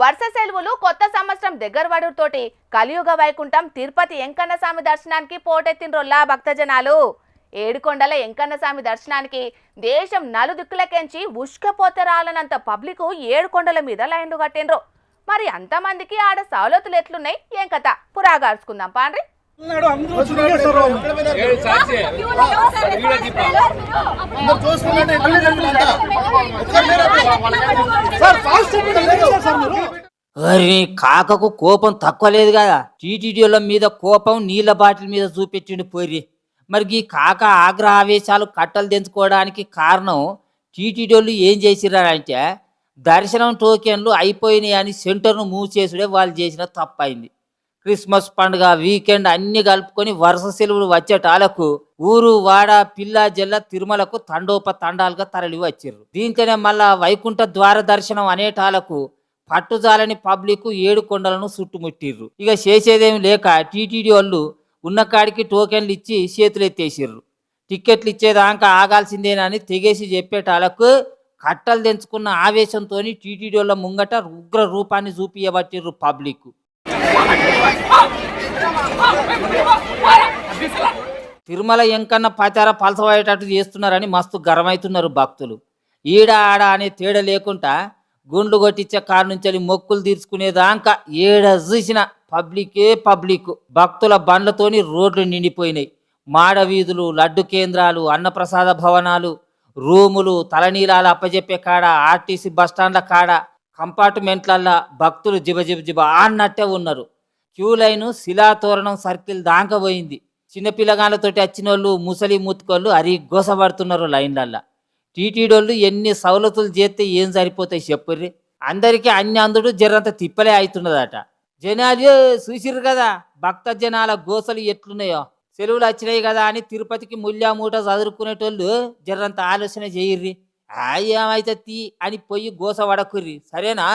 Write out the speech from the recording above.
వరుస సెలవులు కొత్త సంవత్సరం దగ్గర పడుతోటి కలియుగ వైకుంఠం తిరుపతి వెంకన్న స్వామి దర్శనానికి పోటెత్తినరోల్లా భక్తజనాలు. ఏడుకొండల వెంకన్న స్వామి దర్శనానికి దేశం నలుదిక్కులకెంచి ఉష్కపోతే రాలనంత పబ్లిక్ ఏడుకొండల మీద లైన్లు కట్టిండ్రు. మరి అంతమందికి ఆడ సౌలతులు ఎట్లున్నాయి ఏం కథ పురాగార్చుకుందాం పాండ్రి. అరే కాకకు కోపం తక్కువ లేదు కదా. టీటీడీల మీద కోపం నీళ్ల బాటిల్ మీద చూపెట్టిండు పోరి. మరి ఈ కాక ఆగ్రహ ఆవేశాలు కట్టలు తెంచుకోవడానికి కారణం టీటీడీలు ఏం చేసిరంటే దర్శనం టోకెన్లు అయిపోయినాయి అని సెంటర్ను మూసేసుడే వాళ్ళు చేసిన తప్పైంది. క్రిస్మస్ పండుగ వీకెండ్ అన్ని కలుపుకొని వరుస సెలవులు వచ్చేటాలకు ఊరు వాడ పిల్ల జల్ల తిరుమలకు తండోపతండాలుగా తరలి వచ్చిర్రు. దీంతోనే మళ్ళా వైకుంఠ ద్వార దర్శనం అనేటాలకు పట్టుజాలని పబ్లిక్ ఏడుకొండలను చుట్టుముట్టిర్రు. ఇక చేసేదేమి లేక టీటీడీ వాళ్ళు ఉన్న కాడికి టోకెన్లు ఇచ్చి చేతులు ఎత్తేసిర్రు. టిక్కెట్లు ఇచ్చేదాకా ఆగాల్సిందేనని తెగేసి చెప్పేటాలకు కట్టలు తెంచుకున్న ఆవేశంతో టీటీడీ వాళ్ళ ముంగట ఉగ్ర రూపాన్ని చూపియబట్టిర్రు పబ్లిక్. తిరుమల ఎంకన్న పచార పలసబడేటట్టు చేస్తున్నారని మస్తు గర్వమవుతున్నారు భక్తులు. ఈడ ఆడ అనే తేడా లేకుండా గుండ్లు కొట్టించే కారు నుంచి మొక్కులు తీర్చుకునేదాకా ఏడ చూసిన పబ్లికే పబ్లిక్. భక్తుల బండ్లతోని రోడ్లు నిండిపోయినాయి. మాడ వీధులు, లడ్డు కేంద్రాలు, అన్నప్రసాద భవనాలు, రూములు, తలనీలాలు అప్పజెప్పే కాడ, ఆర్టీసీ బస్టాండ్ల కాడ, కంపార్ట్మెంట్లల్లా భక్తులు జిబ అన్నట్టే ఉన్నారు. క్యూ లైను శిలాతోరణం సర్కిల్ దాకా పోయింది. చిన్నపిల్లగాళ్ళతోటి వచ్చిన వాళ్ళు ముసలి ముత్తుకోళ్ళు అరి గోసపడుతున్నారు లైన్లల్లా. టీటీడోళ్ళు ఎన్ని సౌలతులు చేస్తే ఏం సరిపోతాయి చెప్పుర్రి. అందరికీ అన్ని అందుడు జరంత తిప్పలే అవుతున్నదట. జనాలు చూసిర్రు కదా భక్త జనాల గోసలు ఎట్లున్నాయో. సెలవులు వచ్చినాయి కదా అని తిరుపతికి ముల్లా మూట చదువుకునేటోళ్ళు జరంత ఆలోచన చేయర్రి. ఏమైతే తీ అని పోయి గోస పడకుర్రి, సరేనా?